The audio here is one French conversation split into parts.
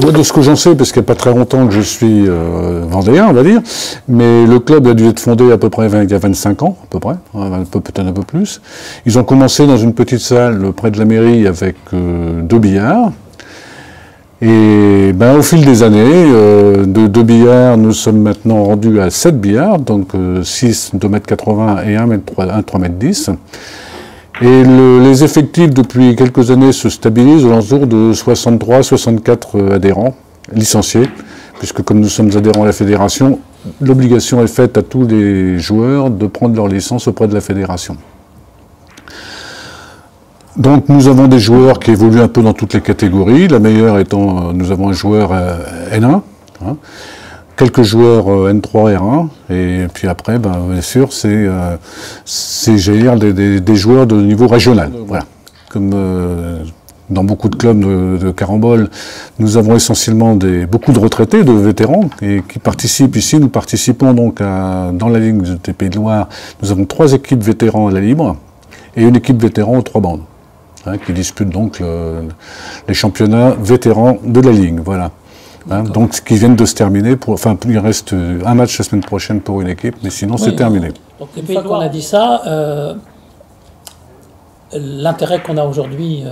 Moi, de ce que j'en sais, parce qu'il n'y a pas très longtemps que je suis vendéen, on va dire, mais le club a dû être fondé à peu près il y a 25 ans, à peu près, peut-être un peu plus. Ils ont commencé dans une petite salle près de la mairie avec 2 billards. Et ben, au fil des années, de 2 billards, nous sommes maintenant rendus à 7 billards, donc 6 2,80 m et 1 3,10 m. Et les effectifs depuis quelques années se stabilisent aux alentours de 63-64 adhérents licenciés, puisque comme nous sommes adhérents à la fédération, l'obligation est faite à tous les joueurs de prendre leur licence auprès de la fédération. Donc nous avons des joueurs qui évoluent un peu dans toutes les catégories, la meilleure étant, nous avons un joueur N1, hein, quelques joueurs N3, R1, et puis après, ben, bien sûr, c'est des joueurs de niveau régional. Voilà. Comme dans beaucoup de clubs de carambole, nous avons essentiellement beaucoup de retraités, de vétérans, et qui participent ici. Nous participons donc dans la Ligue des Pays de Loire. Nous avons 3 équipes vétérans à la libre, et une équipe vétéran aux 3 bandes, hein, qui disputent donc les championnats vétérans de la Ligue. Voilà. Hein, donc, qui viennent de se terminer. Enfin, il reste un match la semaine prochaine pour une équipe, mais sinon, c'est terminé. Donc, une fois qu'on a dit ça, l'intérêt qu'on a aujourd'hui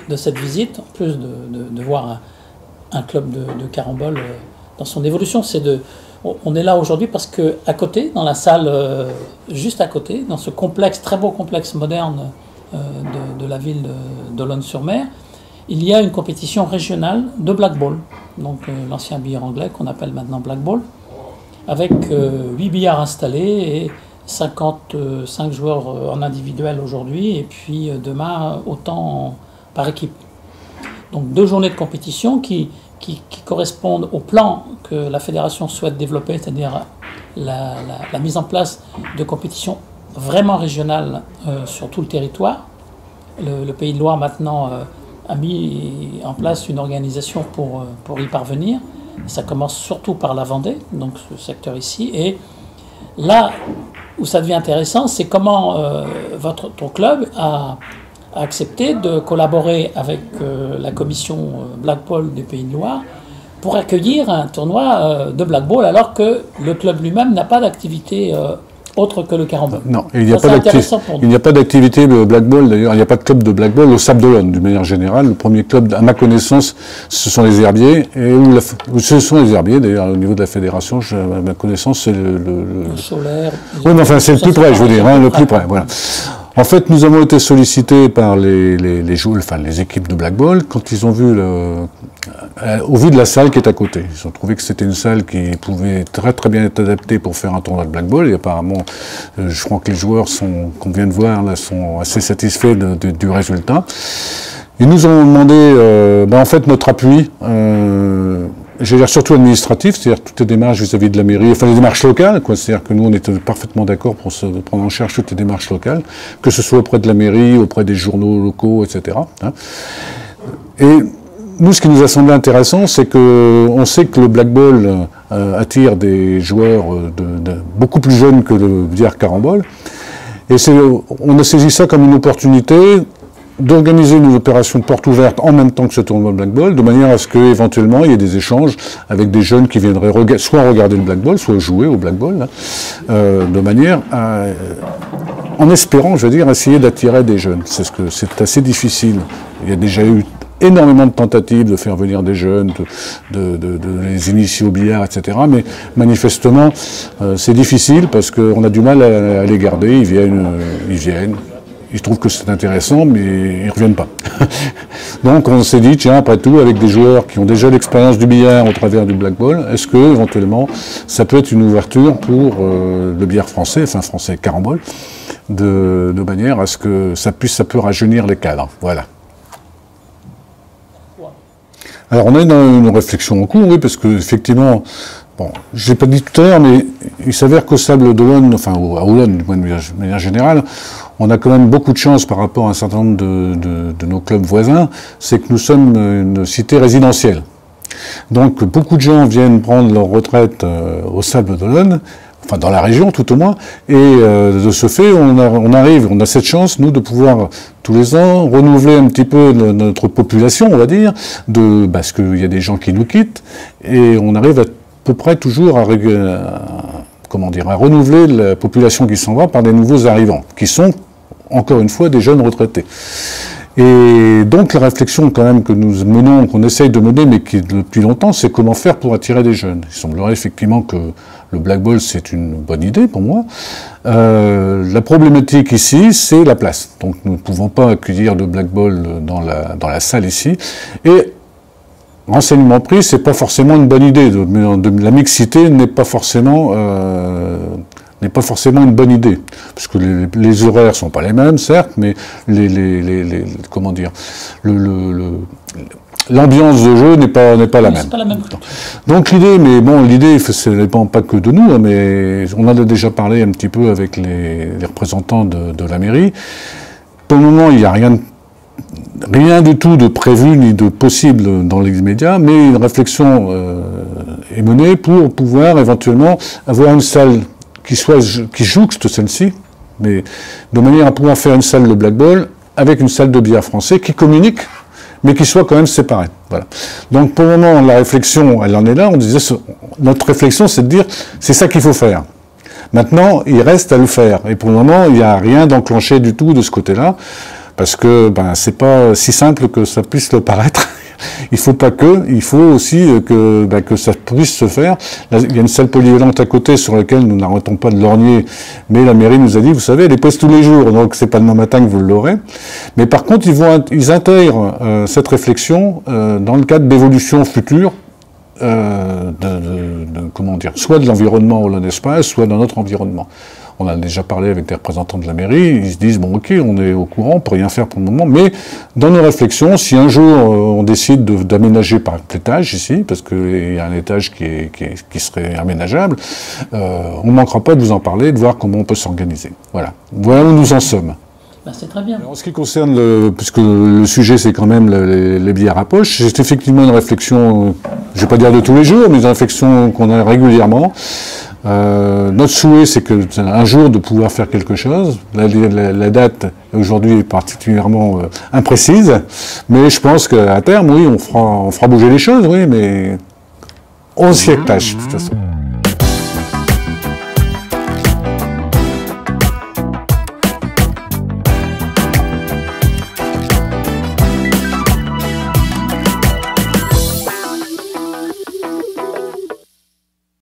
de cette visite, en plus de voir un club de carambole dans son évolution, c'est on est là aujourd'hui parce que à côté, dans la salle juste à côté, dans ce complexe, très beau complexe moderne de la ville d'Olonne-sur-Mer, il y a une compétition régionale de blackball, donc l'ancien billard anglais qu'on appelle maintenant blackball, avec 8 billards installés et 55 joueurs en individuel aujourd'hui, et puis demain autant par équipe. Donc 2 journées de compétition qui correspondent au plan que la fédération souhaite développer, c'est-à-dire la mise en place de compétitions vraiment régionales sur tout le territoire. Le Pays de Loire maintenant a mis en place une organisation pour y parvenir. Ça commence surtout par la Vendée, donc ce secteur ici. Et là où ça devient intéressant, c'est comment ton club a accepté de collaborer avec la commission Blackball des Pays de Loire pour accueillir un tournoi de Blackball, alors que le club lui-même n'a pas d'activité autre que le carambole. Non, il n'y a pas d'activité de blackball, d'ailleurs, il n'y a pas de club de blackball au Sable d'Olonne, d'une manière générale. Le premier club, à ma connaissance, ce sont les Herbiers, ce sont les Herbiers, d'ailleurs, au niveau de la fédération, à ma connaissance, c'est le Solaire. Oui, mais enfin, c'est le plus près, je veux dire, hein, le plus près, voilà. En fait, nous avons été sollicités par les équipes de blackball quand ils ont vu au vu de la salle qui est à côté. Ils ont trouvé que c'était une salle qui pouvait très très bien être adaptée pour faire un tournoi de blackball. Et apparemment, je crois que les joueurs qu'on vient de voir là sont assez satisfaits du résultat. Ils nous ont demandé, en fait, notre appui. Je veux dire surtout administratif, c'est-à-dire toutes les démarches vis-à-vis de la mairie, enfin les démarches locales, quoi. C'est-à-dire que nous on était parfaitement d'accord pour prendre en charge toutes les démarches locales, que ce soit auprès de la mairie, auprès des journaux locaux, etc. Hein. Et nous, ce qui nous a semblé intéressant, c'est que on sait que le blackball attire des joueurs beaucoup plus jeunes que le billard carambole, et on a saisi ça comme une opportunité d'organiser une opération de porte ouverte en même temps que ce tournoi de blackball, de manière à ce qu'éventuellement il y ait des échanges avec des jeunes qui viendraient soit regarder le blackball, soit jouer au blackball, de manière à, en espérant, je veux dire, essayer d'attirer des jeunes. C'est assez difficile. Il y a déjà eu énormément de tentatives de faire venir des jeunes, de les initier au billard, etc. Mais manifestement, c'est difficile parce qu'on a du mal à les garder. Ils viennent. Ils trouvent que c'est intéressant, mais ils ne reviennent pas. Donc on s'est dit, tiens, après tout, avec des joueurs qui ont déjà l'expérience du billard au travers du blackball, est-ce que éventuellement ça peut être une ouverture pour le billard français, enfin français carambole, de manière à ce que ça peut rajeunir les cadres. Voilà. Alors on a une réflexion en cours, oui, parce que effectivement, bon, je l'ai pas dit tout à l'heure, mais il s'avère qu'au Sable d'Olonne, enfin à Olonne de manière générale, on a quand même beaucoup de chance par rapport à un certain nombre de nos clubs voisins, c'est que nous sommes une cité résidentielle. Donc beaucoup de gens viennent prendre leur retraite au Sable d'Olonne, enfin dans la région tout au moins, et de ce fait on a cette chance, nous, de pouvoir tous les ans renouveler un petit peu notre population, on va dire, parce qu'il y a des gens qui nous quittent, et on arrive à peu près toujours à renouveler la population qui s'en va par des nouveaux arrivants, qui sont, encore une fois, des jeunes retraités. Et donc la réflexion quand même que nous menons, qu'on essaye de mener, mais qui depuis longtemps, c'est comment faire pour attirer des jeunes. Il semblerait effectivement que le Black Ball, c'est une bonne idée pour moi. La problématique ici, c'est la place. Donc nous ne pouvons pas accueillir de Black Ball dans la salle ici. Et renseignement pris, c'est pas forcément une bonne idée. La mixité n'est pas forcément une bonne idée, parce que les horaires sont pas les mêmes, certes, mais comment dire, l'ambiance de jeu n'est pas la même. Pas la même. Donc l'idée, ça ne dépend pas que de nous, hein, mais on en a déjà parlé un petit peu avec les représentants de la mairie. Pour le moment, il n'y a rien du tout de prévu ni de possible dans l'immédiat, mais une réflexion est menée pour pouvoir éventuellement avoir une salle qui jouxte celle-ci, mais de manière à pouvoir faire une salle de Black Ball avec une salle de billard français qui communique, mais qui soit quand même séparée. Voilà. Donc pour le moment, la réflexion, elle en est là. Notre réflexion, c'est de dire, c'est ça qu'il faut faire. Maintenant, il reste à le faire. Et pour le moment, il n'y a rien d'enclenché du tout de ce côté-là, parce que c'est pas si simple que ça puisse le paraître. Il faut aussi que ça puisse se faire. Là, il y a une salle polyvalente à côté sur laquelle nous n'arrêtons pas de lorgner, mais la mairie nous a dit, vous savez, elle est pose tous les jours, donc c'est pas demain matin que vous l'aurez. Mais par contre, ils intègrent cette réflexion dans le cadre d'évolutions futures, comment dire, soit de l'environnement au espace, soit dans notre environnement. On a déjà parlé avec des représentants de la mairie, ils se disent, bon ok, on est au courant, on peut rien faire pour le moment, mais dans nos réflexions, si un jour on décide d'aménager par étage ici, parce qu'il y a un étage qui serait aménageable, on ne manquera pas de vous en parler, de voir comment on peut s'organiser. Voilà où nous en sommes. C'est très bien. En ce qui concerne, puisque le sujet c'est quand même les billards à poche, c'est effectivement une réflexion, je ne vais pas dire de tous les jours, mais une réflexion qu'on a régulièrement. Notre souhait, c'est un jour de pouvoir faire quelque chose. La date aujourd'hui est particulièrement imprécise, mais je pense qu'à terme, oui, on fera bouger les choses, oui, mais on s'y attache de toute façon.